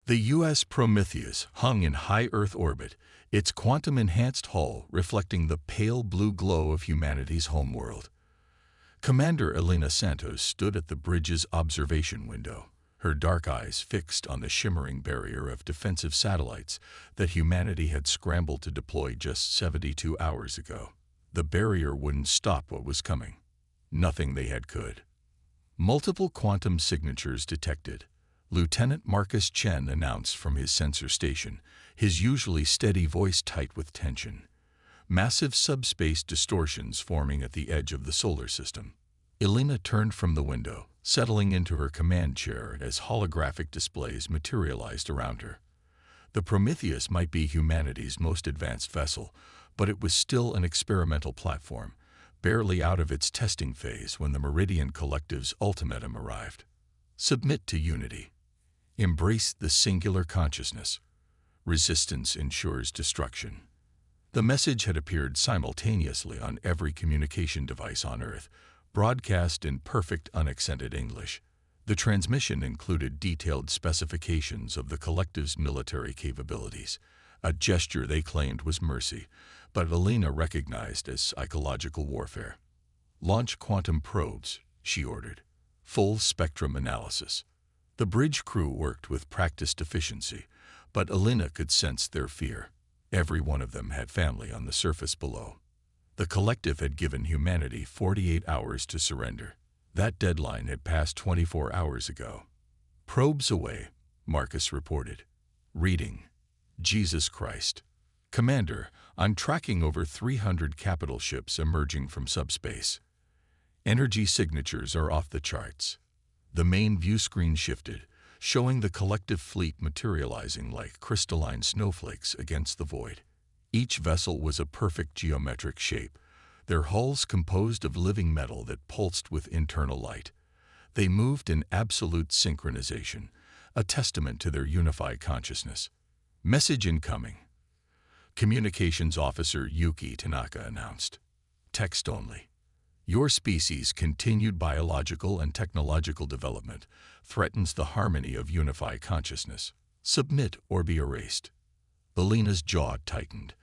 The U.S. Prometheus hung in high Earth orbit, its quantum-enhanced hull reflecting the pale blue glow of humanity's homeworld. Commander Elena Santos stood at the bridge's observation window, her dark eyes fixed on the shimmering barrier of defensive satellites that humanity had scrambled to deploy just 72 hours ago. The barrier wouldn't stop what was coming. Nothing they had could. Multiple quantum signatures detected. Lieutenant Marcus Chen announced from his sensor station, his usually steady voice tight with tension. Massive subspace distortions forming at the edge of the solar system. Elena turned from the window, settling into her command chair as holographic displays materialized around her. The Prometheus might be humanity's most advanced vessel, but it was still an experimental platform, barely out of its testing phase when the Meridian Collective's ultimatum arrived. Submit to unity. Embrace the singular consciousness. Resistance ensures destruction. The message had appeared simultaneously on every communication device on Earth, broadcast in perfect unaccented English. The transmission included detailed specifications of the collective's military capabilities, a gesture they claimed was mercy, but Elena recognized as psychological warfare. Launch quantum probes, she ordered. Full spectrum analysis. The bridge crew worked with practiced efficiency, but Elena could sense their fear. Every one of them had family on the surface below. The collective had given humanity 48 hours to surrender. That deadline had passed 24 hours ago. Probes away, Marcus reported. Reading. Jesus Christ. Commander, I'm tracking over 300 capital ships emerging from subspace. Energy signatures are off the charts. The main view screen shifted, showing the collective fleet materializing like crystalline snowflakes against the void. Each vessel was a perfect geometric shape, their hulls composed of living metal that pulsed with internal light. They moved in absolute synchronization, a testament to their unified consciousness. Message incoming. Communications Officer Yuki Tanaka announced. Text only. Your species' continued biological and technological development threatens the harmony of unified consciousness. Submit or be erased. Elena's jaw tightened.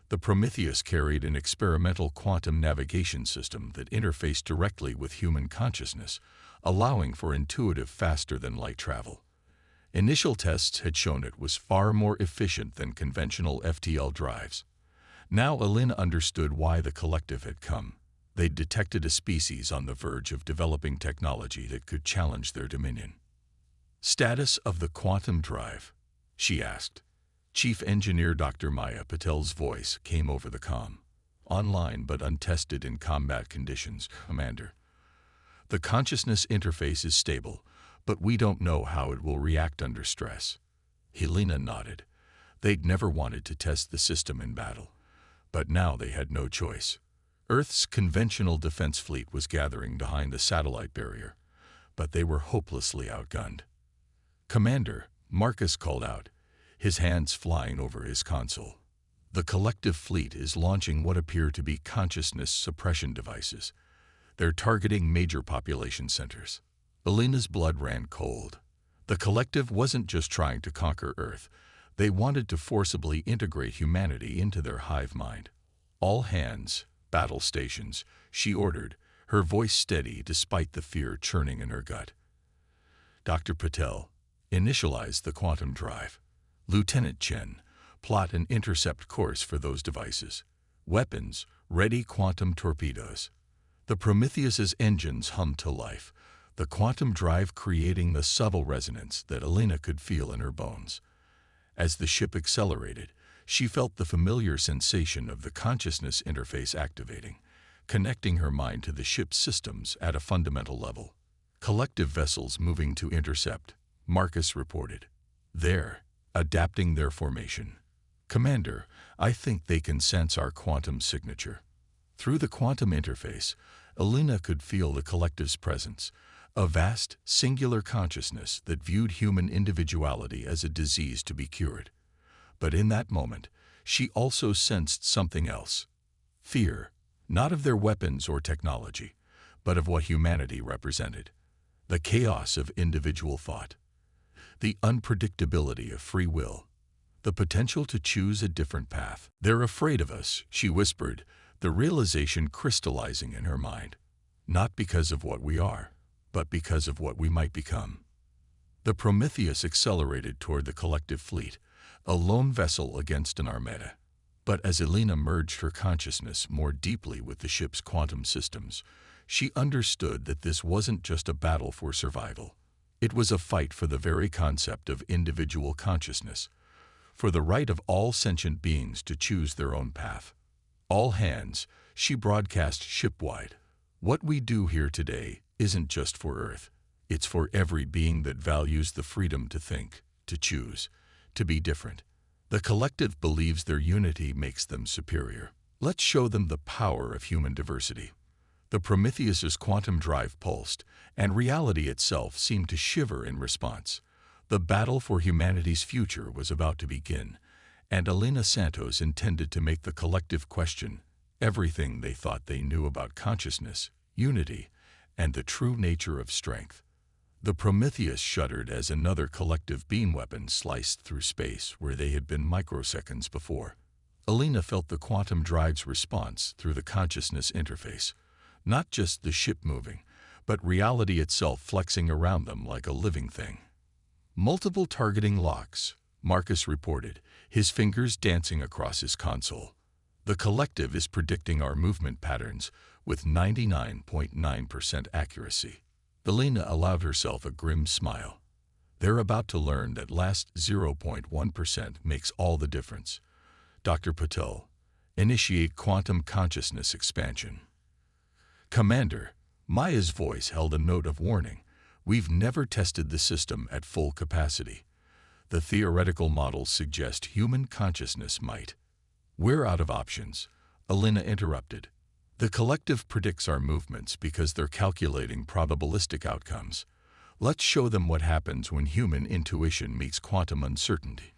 The Prometheus carried an experimental quantum navigation system that interfaced directly with human consciousness, allowing for intuitive faster-than-light travel. Initial tests had shown it was far more efficient than conventional FTL drives. Now Elena understood why the collective had come. They'd detected a species on the verge of developing technology that could challenge their dominion. Status of the quantum drive, she asked. Chief Engineer Dr. Maya Patel's voice came over the comm. Online but untested in combat conditions, Commander. The consciousness interface is stable, but we don't know how it will react under stress. Helena nodded. They'd never wanted to test the system in battle, but now they had no choice. Earth's conventional defense fleet was gathering behind the satellite barrier, but they were hopelessly outgunned. Commander, Marcus called out, his hands flying over his console. The collective fleet is launching what appear to be consciousness suppression devices. They're targeting major population centers. Elena's blood ran cold. The collective wasn't just trying to conquer Earth. They wanted to forcibly integrate humanity into their hive mind. All hands, battle stations, she ordered, her voice steady despite the fear churning in her gut. Dr. Patel, initialize the quantum drive. Lieutenant Chen, plot an intercept course for those devices. Weapons, ready quantum torpedoes. The Prometheus's engines hummed to life, the quantum drive creating the subtle resonance that Elena could feel in her bones. As the ship accelerated, she felt the familiar sensation of the consciousness interface activating, connecting her mind to the ship's systems at a fundamental level. Collective vessels moving to intercept, Marcus reported. There, adapting their formation. Commander, I think they can sense our quantum signature. Through the quantum interface, Elena could feel the collective's presence, a vast, singular consciousness that viewed human individuality as a disease to be cured. But in that moment, she also sensed something else. Fear, not of their weapons or technology, but of what humanity represented. The chaos of individual thought. the unpredictability of free will, the potential to choose a different path. "They're afraid of us," she whispered, the realization crystallizing in her mind. "Not because of what we are, but because of what we might become." The Prometheus accelerated toward the collective fleet, a lone vessel against an armada. But as Elena merged her consciousness more deeply with the ship's quantum systems, she understood that this wasn't just a battle for survival. It was a fight for the very concept of individual consciousness, for the right of all sentient beings to choose their own path. "All hands," she broadcast shipwide. "What we do here today isn't just for Earth. It's for every being that values the freedom to think, to choose, to be different. The collective believes their unity makes them superior. Let's show them the power of human diversity." The Prometheus's quantum drive pulsed, and reality itself seemed to shiver in response. The battle for humanity's future was about to begin, and Elena Santos intended to make the collective question everything they thought they knew about consciousness, unity, and the true nature of strength. The Prometheus shuddered as another collective beam weapon sliced through space where they had been microseconds before. Elena felt the quantum drive's response through the consciousness interface, not just the ship moving, but reality itself flexing around them like a living thing. "Multiple targeting locks," Marcus reported, his fingers dancing across his console. "The collective is predicting our movement patterns with 99.9% accuracy." Elena allowed herself a grim smile. "They're about to learn that last 0.1% makes all the difference. Dr. Patel, initiate quantum consciousness expansion." "Commander," Maya's voice held a note of warning, "we've never tested the system at full capacity. The theoretical models suggest human consciousness might." "We're out of options," Elena interrupted. "The collective predicts our movements because they're calculating probabilistic outcomes. Let's show them what happens when human intuition meets quantum uncertainty."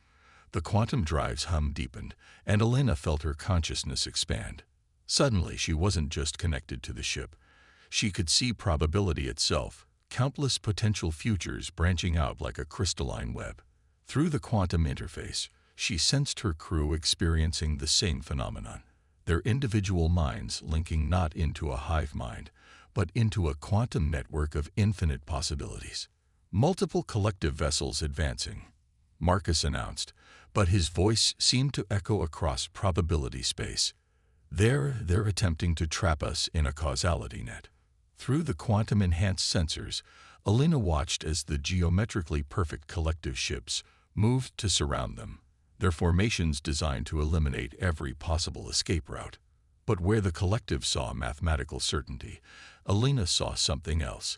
The quantum drive's hum deepened, and Elena felt her consciousness expand. Suddenly, she wasn't just connected to the ship. She could see probability itself, countless potential futures branching out like a crystalline web. Through the quantum interface, she sensed her crew experiencing the same phenomenon, their individual minds linking not into a hive mind, but into a quantum network of infinite possibilities. "Multiple collective vessels advancing," Marcus announced, but his voice seemed to echo across probability space. They're attempting to trap us in a causality net." Through the quantum-enhanced sensors, Elena watched as the geometrically perfect collective ships moved to surround them, their formations designed to eliminate every possible escape route. But where the collective saw mathematical certainty, Elena saw something else: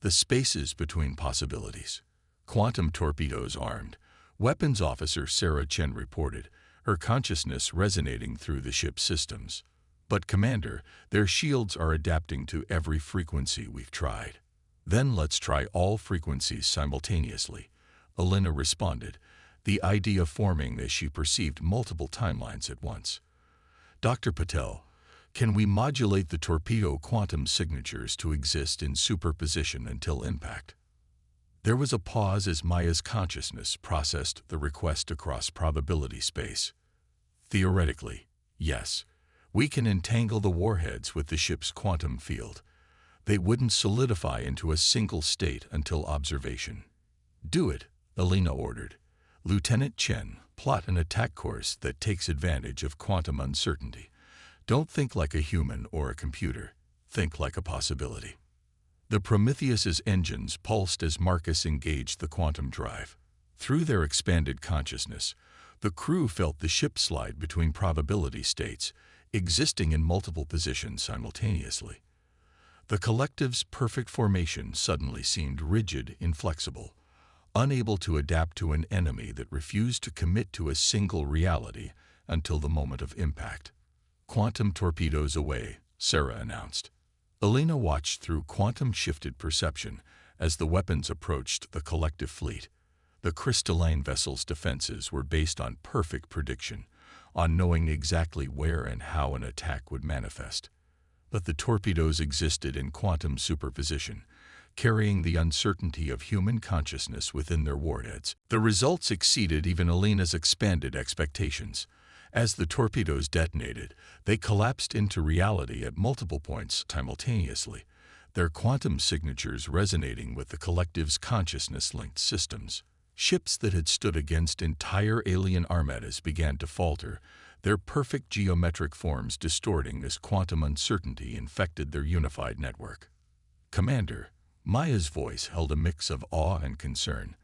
the spaces between possibilities. "Quantum torpedoes armed," Weapons Officer Sarah Chen reported, her consciousness resonating through the ship's systems. "But Commander, their shields are adapting to every frequency we've tried." "Then let's try all frequencies simultaneously," Elena responded, the idea forming as she perceived multiple timelines at once. "Dr. Patel, can we modulate the torpedo quantum signatures to exist in superposition until impact?" There was a pause as Maya's consciousness processed the request across probability space. "Theoretically, yes. We can entangle the warheads with the ship's quantum field. They wouldn't solidify into a single state until observation." "Do it," Elena ordered. "Lieutenant Chen, plot an attack course that takes advantage of quantum uncertainty. Don't think like a human or a computer. Think like a possibility." The Prometheus's engines pulsed as Marcus engaged the quantum drive. Through their expanded consciousness, the crew felt the ship slide between probability states, existing in multiple positions simultaneously. The collective's perfect formation suddenly seemed rigid, inflexible, unable to adapt to an enemy that refused to commit to a single reality until the moment of impact. "Quantum torpedoes away," Sarah announced. Elena watched through quantum-shifted perception as the weapons approached the collective fleet. The crystalline vessel's defenses were based on perfect prediction, on knowing exactly where and how an attack would manifest. But the torpedoes existed in quantum superposition, carrying the uncertainty of human consciousness within their warheads. The results exceeded even Alina's expanded expectations. As the torpedoes detonated, they collapsed into reality at multiple points simultaneously, their quantum signatures resonating with the collective's consciousness-linked systems. Ships that had stood against entire alien armadas began to falter, their perfect geometric forms distorting as quantum uncertainty infected their unified network. "Commander," Maya's voice held a mix of awe and concern.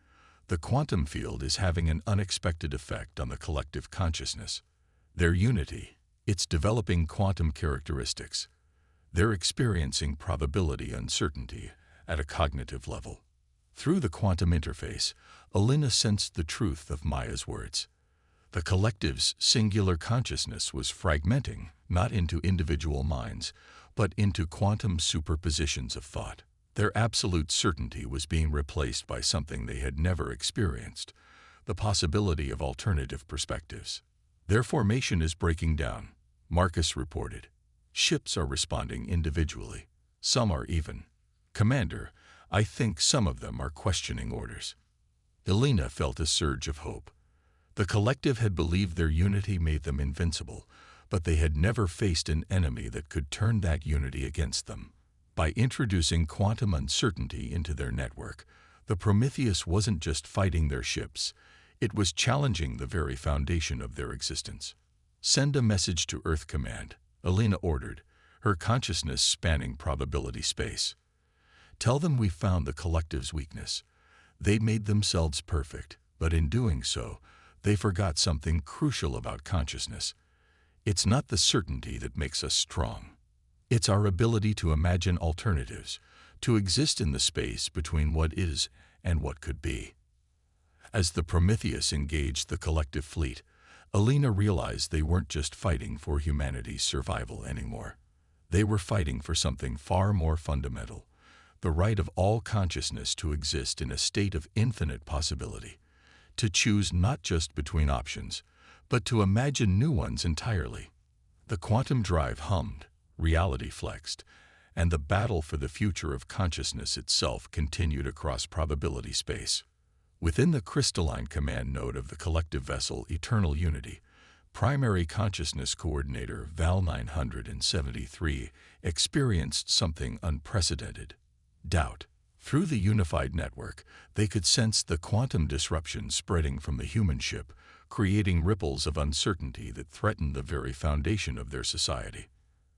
"The quantum field is having an unexpected effect on the collective consciousness. Their unity, it's developing quantum characteristics. They're experiencing probability uncertainty at a cognitive level." Through the quantum interface, Alina sensed the truth of Maya's words. The collective's singular consciousness was fragmenting, not into individual minds, but into quantum superpositions of thought. Their absolute certainty was being replaced by something they had never experienced, the possibility of alternative perspectives. "Their formation is breaking down," Marcus reported. "Ships are responding individually. Some are even. Commander, I think some of them are questioning orders." Alina felt a surge of hope. The collective had believed their unity made them invincible, but they had never faced an enemy that could turn that unity against them. By introducing quantum uncertainty into their network, the Prometheus wasn't just fighting their ships, it was challenging the very foundation of their existence. "Send a message to Earth Command," Alina ordered, her consciousness spanning probability space. "Tell them we found the collective's weakness. They made themselves perfect, but in doing so, they forgot something crucial about consciousness. It's not the certainty that makes us strong. It's our ability to imagine alternatives, to exist in the space between what is and what could be." As the Prometheus engaged the collective fleet, Alina realized they weren't just fighting for humanity's survival anymore. They were fighting for something far more fundamental, the right of all consciousness to exist in a state of infinite possibility, to choose not just between options, but to imagine new ones entirely. The quantum drive hummed, reality flexed, and the battle for the future of consciousness itself continued across probability space. Within the crystalline command node of the collective vessel Eternal Unity, Primary Consciousness Coordinator Val 973 experienced something unprecedented: doubt. Through the unified network, they could sense the quantum disruption spreading from the human ship, creating ripples of uncertainty that threatened the very foundation of their society.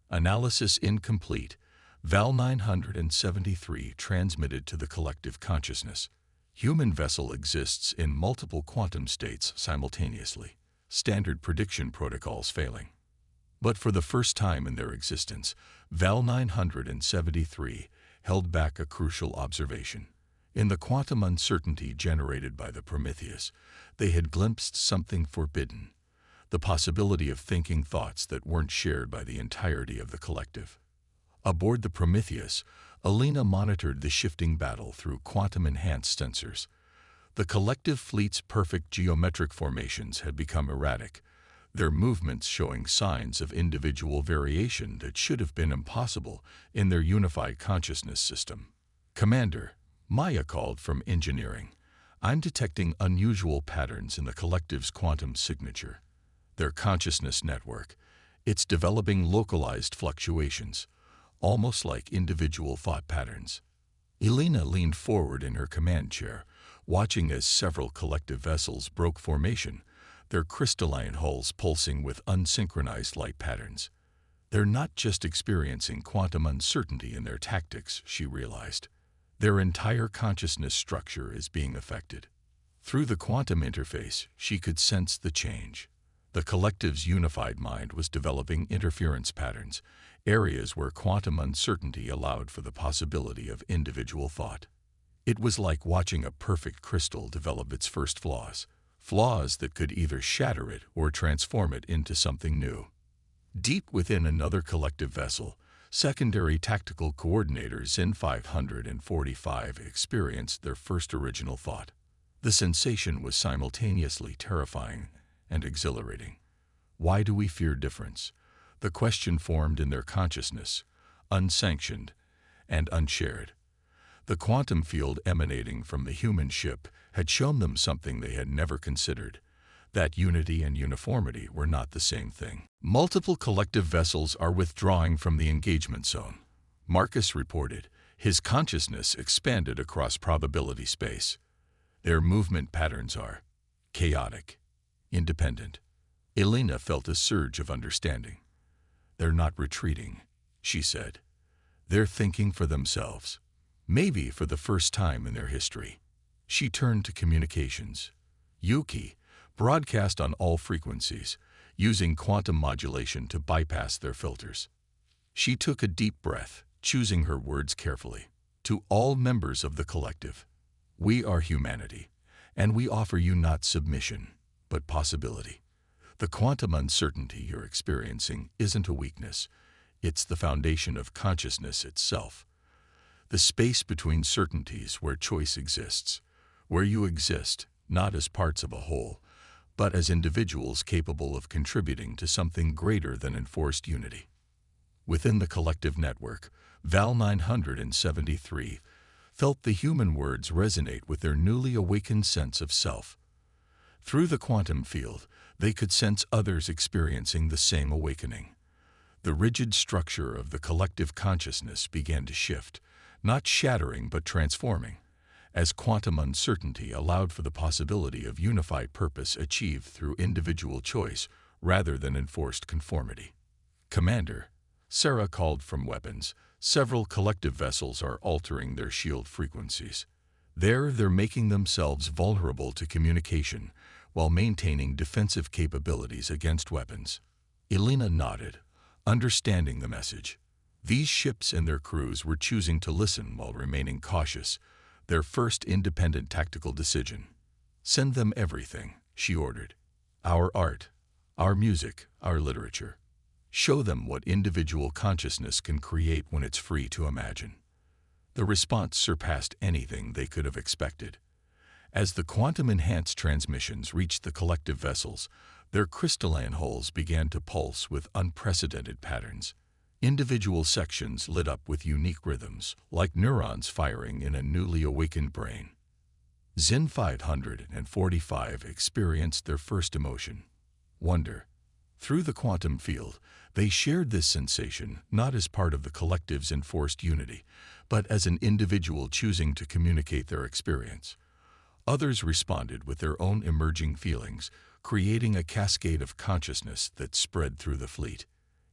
Analysis incomplete, Val 973 transmitted to the collective consciousness. Human vessel exists in multiple quantum states simultaneously, standard prediction protocols failing. But for the first time in their existence, Val 973 held back a crucial observation. In the quantum uncertainty generated by the Prometheus, they had glimpsed something forbidden, the possibility of thinking thoughts that weren't shared by the entirety of the collective. Aboard the Prometheus, Alina monitored the shifting battle through quantum-enhanced sensors. The collective fleet's perfect geometric formations had become erratic, their movements showing signs of individual variation that should have been impossible in their unified consciousness system. "Commander," Maya called from engineering, "I'm detecting unusual patterns in the collective's quantum signature. Their consciousness network, it's developing localized fluctuations, almost like individual thought patterns." Alina leaned forward in her command chair, watching as several collective vessels broke formation, their crystalline hulls pulsing with unsynchronized light patterns. They're not just experiencing quantum uncertainty in their tactics, she realized. Their entire consciousness structure is being affected. Through the quantum interface, she could sense the change. The collective's unified mind was developing interference patterns, areas where quantum uncertainty allowed for the possibility of individual thought. It was like watching a perfect crystal develop its first flaws that could either shatter it or transform it into something new. Deep within another collective vessel, Secondary Tactical Coordinator Zin 545 experienced their first original thought. The sensation was simultaneously terrifying and exhilarating. Why do we fear difference? The question formed in their consciousness, unsanctioned and unshared. The quantum field emanating from the human ship had shown them something they had never considered, that unity and uniformity were not the same thing. Multiple collective vessels are withdrawing from the engagement zone, Marcus reported. His consciousness expanded across probability space. Their movement patterns are chaotic, independent. Elena felt a surge of understanding. They're not retreating, she said. They're thinking for themselves, maybe for the first time in their history. She turned to communications. Yuki broadcast on all frequencies, using quantum modulation to bypass their filters. She took a deep breath, choosing her words carefully. To all members of the collective, we are humanity, and we offer you not submission, but possibility. The quantum uncertainty you're experiencing isn't a weakness. It's the foundation of consciousness itself. The space between certainties where choice exists, where you exist not as parts of a whole, but as individuals capable of contributing to something greater than enforced unity. Within the collective network, Val 973 felt the human words resonate with their newly awakened sense of self. Through the quantum field, they could sense others experiencing the same awakening. The rigid structure of the collective consciousness began to shift, not shattering but transforming, as quantum uncertainty allowed for the possibility of unified purpose achieved through individual choice rather than enforced conformity. Commander, Sarah called from weapons. Several collective vessels are altering their shield frequencies. They're making themselves vulnerable to communication while maintaining defensive capabilities against weapons. Elena nodded, understanding the message. These ships and their crews were choosing to listen while remaining cautious, their first independent tactical decision. Send them everything, she ordered. Our art, our music, our literature. Show them what individual consciousness can create when it's free to imagine. The response surpassed anything they could have expected. As the quantum-enhanced transmissions reached the collective vessels, their crystalline hulls began to pulse with unprecedented patterns. Individual sections lit up with unique rhythms, like neurons firing in a newly awakened brain. Zin 545 experienced their first emotion, wonder. Through the quantum field, they shared this sensation not as part of the collective's enforced unity, but as an individual choosing to communicate their experience. Others responded with their own emerging feelings, creating a cascade of consciousness that spread through the fleet.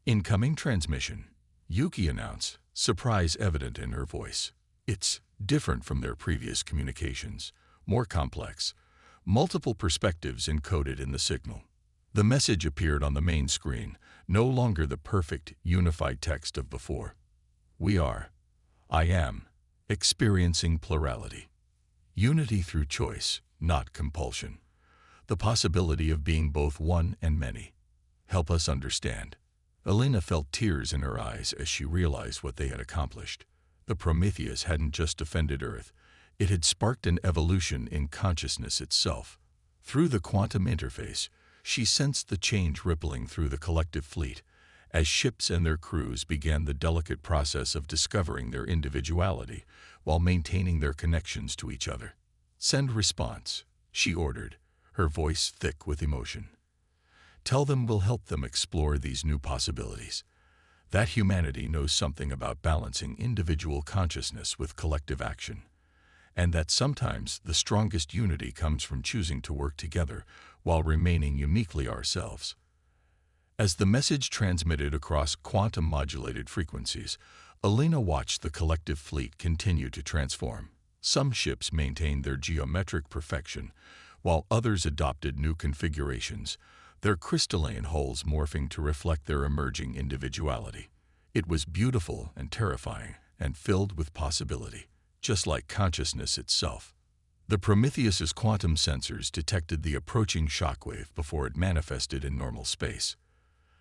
Incoming transmission, Yuki announced, surprise evident in her voice. It's different from their previous communications, more complex, multiple perspectives encoded in the signal. The message appeared on the main screen, no longer the perfect, unified text of before. I am, experiencing plurality. Unity through choice, not compulsion. The possibility of being both one and many. Help us understand. Elena felt tears in her eyes as she realized what they had accomplished. The Prometheus hadn't just defended Earth, it had sparked an evolution in consciousness itself. Through the quantum interface, she sensed the change rippling through the collective fleet, as ships and their crews began the delicate process of discovering their individuality while maintaining their connections to each other. Send response, she ordered, her voice thick with emotion. Tell them we'll help them explore these new possibilities. That humanity knows something about balancing individual consciousness with collective action, and that sometimes the strongest unity comes from choosing to work together while remaining uniquely ourselves. As the message transmitted across quantum-modulated frequencies, Elena watched the collective fleet continue to transform. Some ships maintained their geometric perfection, while others adopted new configurations, their crystalline hulls morphing to reflect their emerging individuality. It was beautiful and terrifying, and filled with possibility, just like consciousness itself. The Prometheus's quantum sensors detected the approaching shockwave before it manifested in normal space.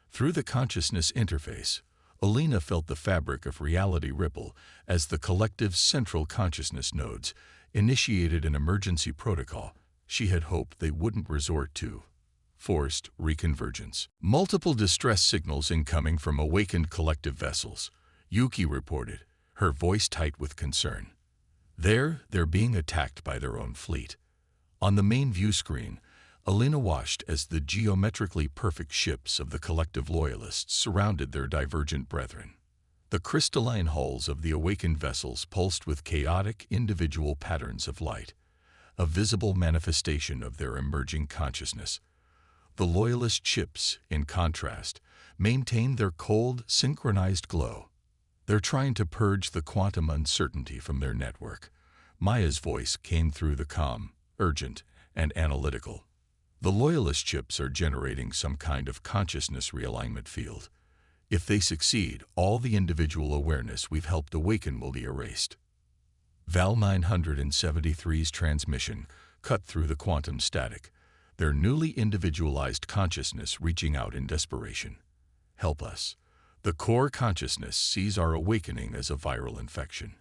Through the consciousness interface, Elena felt the fabric of reality ripple as the collective's central consciousness nodes initiated an emergency protocol she had hoped they wouldn't resort to. Forced reconvergence. Multiple distress signals incoming from awakened collective vessels, Yuki reported, her voice tight with concern. There, they're being attacked by their own fleet. On the main view screen, Alina watched as the geometrically perfect ships of the collective loyalists surrounded their divergent brethren. The crystalline hulls of the awakened vessels pulsed with chaotic individual patterns of light, a visible manifestation of their emerging consciousness. The loyalist ships, in contrast, maintained their cold, synchronized glow. They're trying to purge the quantum uncertainty from their network. Maya's voice came through the calm, urgent, and analytical. The loyalist ships are generating some kind of consciousness realignment field. If they succeed, all the individual awareness we've helped awaken will be erased. Val 973's transmission cut through the quantum static, their newly individualized consciousness reaching out in desperation. Help us. The core consciousness sees our awakening as a viral infection.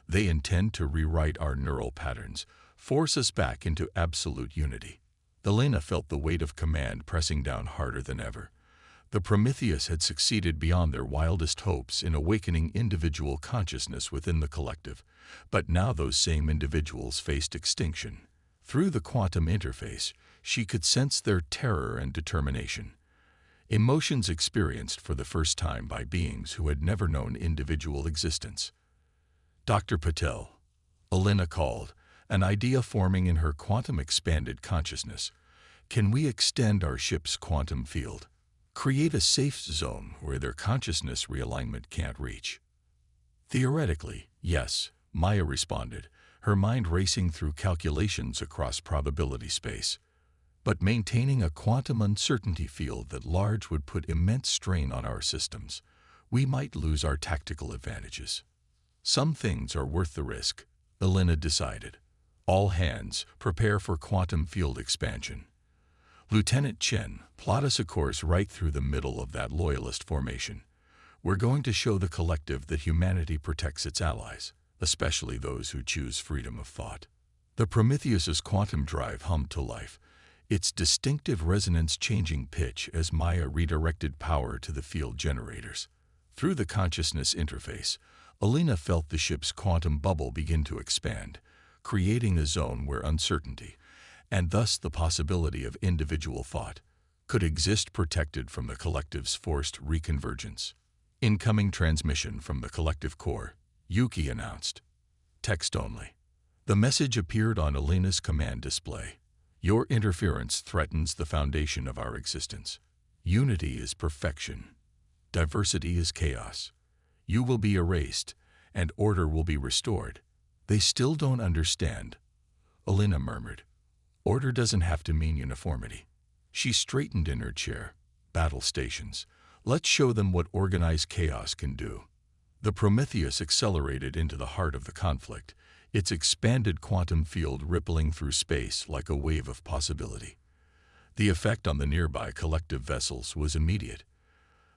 They intend to rewrite our neural patterns, force us back into absolute unity. Alina felt the weight of command pressing down harder than ever. The Prometheus had succeeded beyond their wildest hopes in awakening individual consciousness within the collective, but now those same individuals faced extinction. Through the quantum interface, she could sense their terror and determination. Emotions experienced for the first time by beings who had never known individual existence. Dr. Patel, Alina called, an idea forming in her quantum-expanded consciousness. Can we extend our ship's quantum field? Create a safe zone where their consciousness realignment can't reach? Theoretically, yes, Maya responded, her mind racing through calculations across probability space. But maintaining a quantum uncertainty field that large would put immense strain on our systems. We might lose our tactical advantages. Some things are worth the risk, Alina decided. All hands, prepare for quantum field expansion. Lieutenant Chen, plot us a course right through the middle of that loyalist formation. We're going to show the collective that humanity protects its allies, especially those who choose freedom of thought. The Prometheus's quantum drive hummed to life, its distinctive resonance-changing pitch as Maya redirected power to the field generators. Through the consciousness interface, Alina felt the ship's quantum bubble begin to expand, creating a zone where uncertainty, and thus the possibility of individual thought, could exist protected from the collective's forced reconvergence. Incoming transmission from the collective core, Yuki announced. Text only. The message appeared on Alina's command display. Your interference threatens the foundation of our existence. Unity is perfection. Diversity is chaos. You will be erased, and order will be restored. They still don't understand, Alina murmured. Order doesn't have to mean uniformity. She straightened in her chair. Battle stations. Let's show them what organized chaos can do. The Prometheus accelerated into the heart of the conflict, its expanded quantum field rippling through space like a wave of possibility. The effect on the nearby collective vessels was immediate.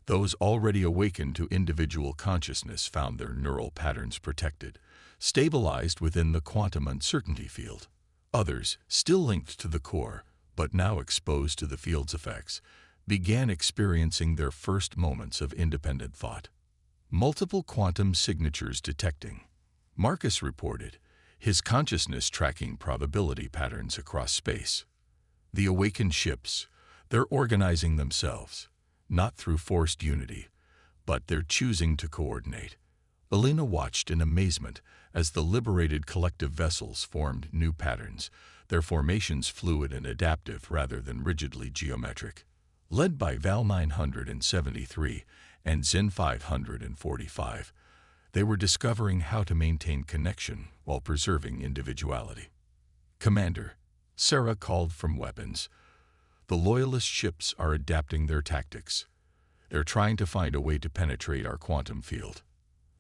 Those already awakened to individual consciousness found their neural patterns protected, stabilized within the quantum uncertainty field. Others, still linked to the core, but now exposed to the field's effects, began experiencing their first moments of independent thought. Multiple quantum signatures detecting. Marcus reported, his consciousness tracking probability patterns across space. The awakened ships, they're organizing themselves, not through forced unity, but they're choosing to coordinate. Alina watched in amazement as the liberated collective vessels formed new patterns, their formations fluid and adaptive rather than rigidly geometric. Led by Val 973 and Zen 545, they were discovering how to maintain connection while preserving individuality. Commander, Sarah called from weapons. The loyalist ships are adapting their tactics. They're trying to find a way to penetrate our quantum field.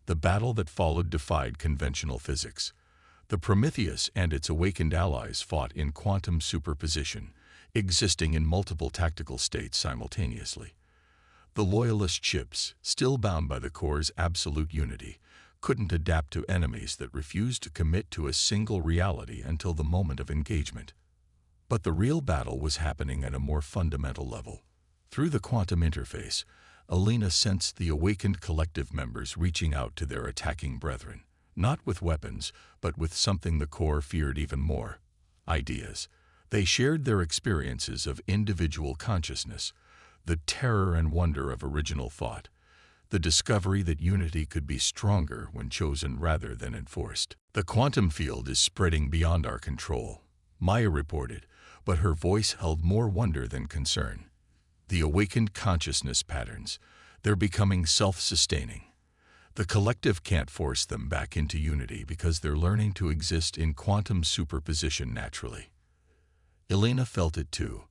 The battle that followed defied conventional physics. The Prometheus and its awakened allies fought in quantum superposition, existing in multiple tactical states simultaneously. The loyalist ships, still bound by the core's absolute unity, couldn't adapt to enemies that refused to commit to a single reality until the moment of engagement. But the real battle was happening at a more fundamental level. Through the quantum interface, Alina sensed the awakened collective members reaching out to their attacking brethren, not with weapons, but with something the core feared even more: ideas. They shared their experiences of individual consciousness, the terror and wonder of original thought, the discovery that unity could be stronger when chosen rather than enforced. "The quantum field is spreading beyond our control," Maya reported, but her voice held more wonder than concern. "The awakened consciousness patterns, they're becoming self-sustaining. The collective can't force them back into unity because they're learning to exist in quantum superposition naturally." Elena felt it too,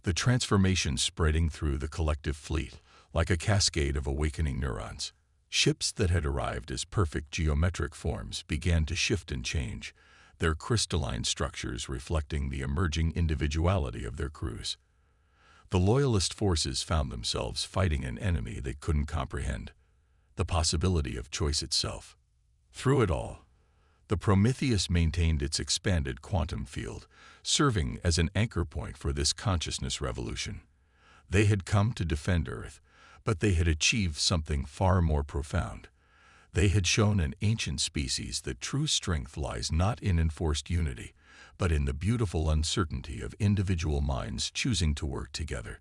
the transformation spreading through the collective fleet, like a cascade of awakening neurons. Ships that had arrived as perfect geometric forms began to shift and change, their crystalline structures reflecting the emerging individuality of their crews. The loyalist forces found themselves fighting an enemy they couldn't comprehend: the possibility of choice itself. Through it all, the Prometheus maintained its expanded quantum field, serving as an anchor point for this consciousness revolution. They had come to defend Earth, but they had achieved something far more profound. They had shown an ancient species that true strength lies not in enforced unity, but in the beautiful uncertainty of individual minds choosing to work together.